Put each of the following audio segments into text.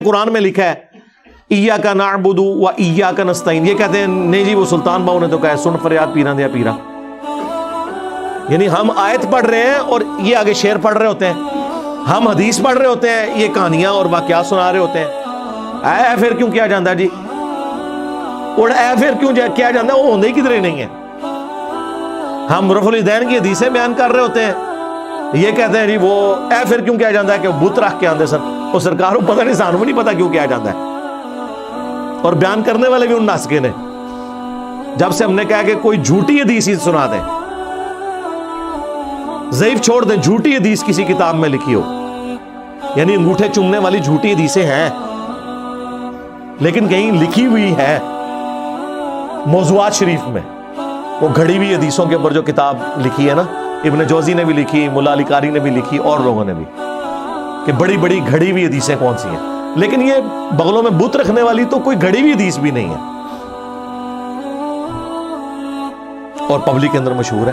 قرآن میں لکھا ہے ایاکا نعبدو و ایاکا نستعین، یہ کہتے ہیں نہیں جی وہ سلطان باؤ نے تو کہا ہے سن فریاد پیرا دیا پیرا، یعنی ہم آیت پڑھ رہے ہیں اور یہ آگے شعر پڑھ رہے ہوتے ہیں، ہم حدیث پڑھ رہے ہوتے ہیں، یہ کہانیاں اور واقعات سنا رہے ہوتے ہیں۔ اے پھر کیوں کیا جاندہ جی، اور اے پھر کیوں کیا جاندہ، وہ ہوندے ہی کدھر ہی نہیں ہے۔ ہم رفع الیدین کی حدیثیں بیان کر رہے ہوتے ہیں، یہ کہتے ہیں جی وہ اے پھر کیوں کیا جاندہ ہے کہ بت رکھ کے آندے سن، وہ سرکاروں پتہ نہیں سانوں نہیں پتہ کیوں کیا جاندہ ہے، اور بیان کرنے والے بھی ان ناسکے نے۔ جب سے ہم نے کہا کہ کوئی جھوٹی حدیث ہی سنا دیں، ضعیف چھوڑ دیں، جھوٹی حدیث کسی کتاب میں لکھی ہو، یعنی انگوٹھے چومنے والی جھوٹی حدیثیں ہیں لیکن کہیں لکھی ہوئی ہے موضوعات شریف میں، وہ گھڑی ہوئی حدیثوں کے اوپر جو کتاب لکھی ہے نا، ابن جوزی نے بھی لکھی، مولا علی قاری نے بھی لکھی، اور لوگوں نے بھی، کہ بڑی بڑی گھڑی ہوئی حدیثیں کون سی ہیں، لیکن یہ بغلوں میں بت رکھنے والی تو کوئی گھڑی ہوئی حدیث بھی نہیں ہے، اور پبلک کے اندر مشہور ہے۔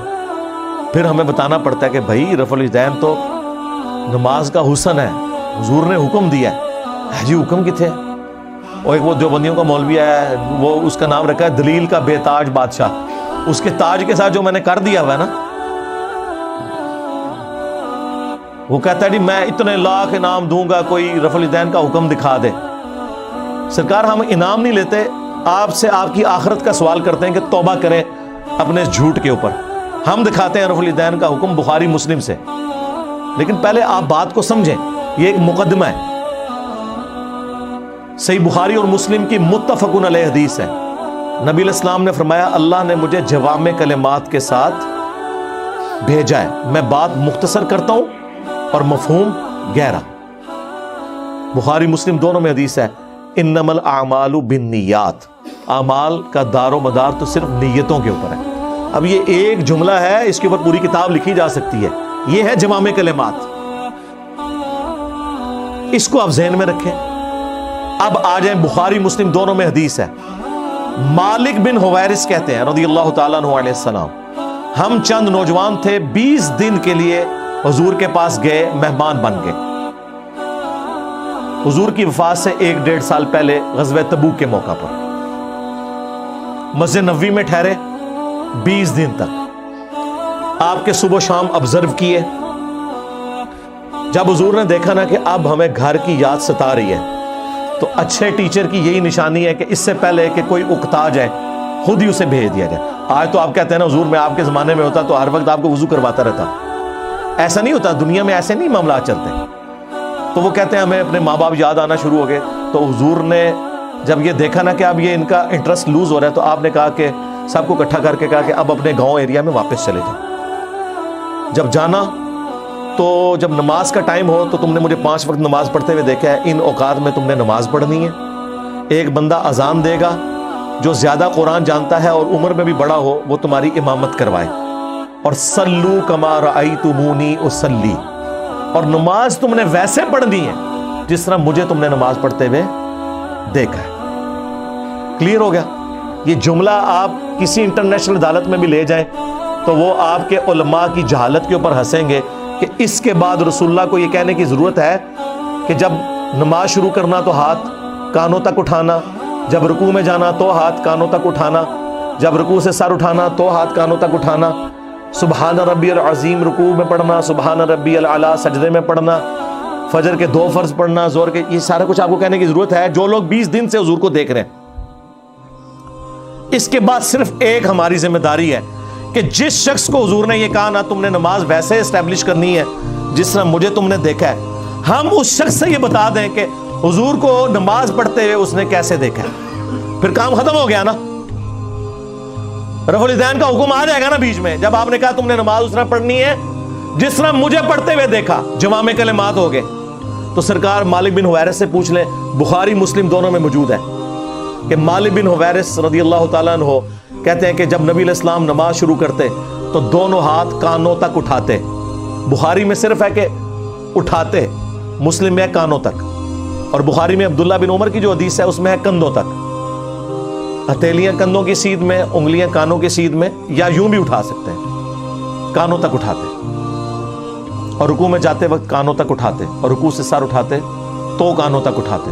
پھر ہمیں بتانا پڑتا ہے کہ بھائی رفع الیدین تو نماز کا حسن ہے، حضور نے حکم دیا ہے، جی حکم کتنے ہے؟ اور ایک وہ دیوبندیوں کا مولوی ہے، وہ اس کا نام رکھا ہے دلیل کا بے تاج بادشاہ، اس کے تاج کے ساتھ جو میں نے کر دیا ہوا ہے نا، وہ کہتا ہے جی میں اتنے لاکھ انعام دوں گا کوئی رفع الیدین کا حکم دکھا دے۔ سرکار ہم انعام نہیں لیتے، آپ سے آپ کی آخرت کا سوال کرتے ہیں کہ توبہ کریں اپنے اس جھوٹ کے اوپر۔ ہم دکھاتے ہیں رفع الیدین کا حکم بخاری مسلم سے، لیکن پہلے آپ بات کو سمجھیں، یہ ایک مقدمہ ہے، صحیح بخاری اور مسلم کی متفقن علیہ حدیث ہے۔ نبی علیہ السلام نے فرمایا اللہ نے مجھے جوامع کلمات کے ساتھ بھیجا ہے، میں بات مختصر کرتا ہوں اور مفہوم گہرا۔ بخاری مسلم دونوں میں حدیث ہے انما الاعمال بالنیات، اعمال کا دار و مدار تو صرف نیتوں کے اوپر ہے۔ اب یہ ایک جملہ ہے، اس کے اوپر پوری کتاب لکھی جا سکتی ہے، یہ ہے جوامع کلمات، اس کو آپ ذہن میں رکھیں۔ اب آ جائیں بخاری مسلم دونوں میں حدیث ہے، مالک بن حویرث کہتے ہیں رضی اللہ تعالیٰ عنہ علیہ السلام، ہم چند نوجوان تھے 20 دن کے لیے حضور کے پاس گئے، مہمان بن گئے، حضور کی وفات سے 1-1.5 سال پہلے غزوہ تبوک کے موقع پر مسجد نبوی میں ٹھہرے 20 دن تک، آپ کے صبح و شام آبزرو کیے۔ جب حضور نے دیکھا نا کہ اب ہمیں گھر کی یاد ستا رہی ہے، تو اچھے ٹیچر کی یہی نشانی ہے کہ اس سے پہلے کہ کوئی اکتا جائے خود ہی اسے بھیج دیا جائے۔ آج تو آپ کہتے ہیں نا حضور میں آپ کے زمانے میں ہوتا تو ہر وقت آپ کو وضو کرواتا رہتا، ایسا نہیں ہوتا، دنیا میں ایسے نہیں معاملات چلتے۔ تو وہ کہتے ہیں ہمیں اپنے ماں باپ یاد آنا شروع ہو گئے، تو حضور نے جب یہ دیکھا نا کہ اب یہ ان کا انٹرسٹ لوز ہو رہا ہے، تو آپ نے کہا کہ سب کو اکٹھا کر کے کہا کہ اب اپنے گاؤں ایریا میں واپس چلے جاؤ، جب جانا تو جب نماز کا ٹائم ہو تو تم نے مجھے 5 وقت نماز پڑھتے ہوئے دیکھا ہے، ان اوقات میں تم نے نماز پڑھنی ہے، ایک بندہ اذان دے گا جو زیادہ قرآن جانتا ہے اور عمر میں بھی بڑا ہو، وہ تمہاری امامت کروائے، اور صلو کما رأیتمونی اصلی، اور نماز تم نے ویسے پڑھنی ہے جس طرح مجھے تم نے نماز پڑھتے ہوئے دیکھا ہے۔ کلیئر ہو گیا؟ یہ جملہ آپ کسی انٹرنیشنل عدالت میں بھی لے جائیں تو وہ آپ کے علماء کی جہالت کے اوپر ہنسیں گے کہ اس کے بعد رسول اللہ کو یہ کہنے کی ضرورت ہے کہ جب نماز شروع کرنا تو ہاتھ کانوں تک اٹھانا، جب رکوع میں جانا تو ہاتھ کانوں تک اٹھانا، جب رکوع سے سر اٹھانا تو ہاتھ کانوں تک اٹھانا، سبحان ربی العظیم رکوع میں پڑھنا، سبحان ربی الاعلیٰ سجدے میں پڑھنا، فجر کے 2 فرض پڑھنا، زور کے، یہ سارا کچھ آپ کو کہنے کی ضرورت ہے جو لوگ 20 دن سے حضور کو دیکھ رہے ہیں۔ اس کے بعد صرف ایک ہماری ذمہ داری ہے کہ جس شخص کو حضور نے یہ کہا نا تم نے نماز ویسے اسٹیبلش کرنی ہے جس طرح مجھے تم نے دیکھا ہے، ہم اس شخص سے یہ بتا دیں کہ حضور کو نماز پڑھتے ہوئے اس نے کیسے دیکھا ہے، پھر کام ختم ہو گیا نا۔ رفع الیدین کا حکم آ جائے گا نا بیچ میں، جب آپ نے کہا تم نے نماز اس طرح پڑھنی ہے جس طرح مجھے پڑھتے ہوئے دیکھا، جوامع کلمات ہو گئے۔ تو سرکار مالک بن حویرث سے پوچھ لیں، بخاری مسلم دونوں میں موجود ہے کہ مالک بن حویرث رضی اللہ تعالیٰ عنہ کہتے ہیں کہ جب نبی علیہ السلام نماز شروع کرتے تو دونوں ہاتھ کانوں تک اٹھاتے، بخاری میں صرف ہے کہ اٹھاتے، مسلم میں ہے کانوں تک، اور بخاری میں عبداللہ بن عمر کی جو حدیث ہے اس میں ہے کندھوں تک، ہتھیلیاں کندھوں کی سیدھ میں، انگلیاں کانوں کی سیدھ میں، یا یوں بھی اٹھا سکتے ہیں، کانوں تک اٹھاتے، اور رکوع میں جاتے وقت کانوں تک اٹھاتے، اور رکوع سے سر اٹھاتے تو کانوں تک اٹھاتے،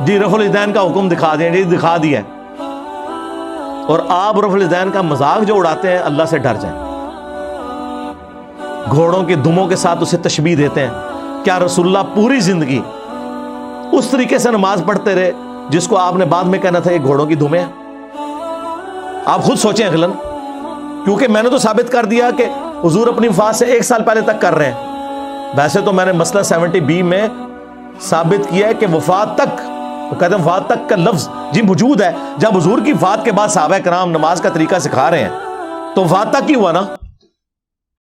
جی رفع الیدین کا حکم دکھا دیں، جی دکھا دیا ہے، اور آپ رفع الیدین کا مذاق جو اڑاتے ہیں، اللہ سے ڈر جائیں۔ گھوڑوں کے دموں کے ساتھ اسے تشبیہ دیتے ہیں۔ کیا رسول اللہ پوری زندگی اس طریقے سے نماز پڑھتے رہے جس کو آپ نے بعد میں کہنا تھا یہ گھوڑوں کی دمیں ہیں؟ آپ خود سوچیں اغلن، کیونکہ میں نے تو ثابت کر دیا کہ حضور اپنی وفات سے 1 سال پہلے تک کر رہے ہیں۔ ویسے تو میں نے مسئلہ 70B میں ثابت کیا ہے کہ وفات تک، وہ کہتے ہیں وفات تک کا لفظ جی موجود ہے۔ جب حضور کی وفات کے بعد صحابہ کرام نماز کا طریقہ سکھا رہے ہیں تو وفات تک ہی ہوا نا۔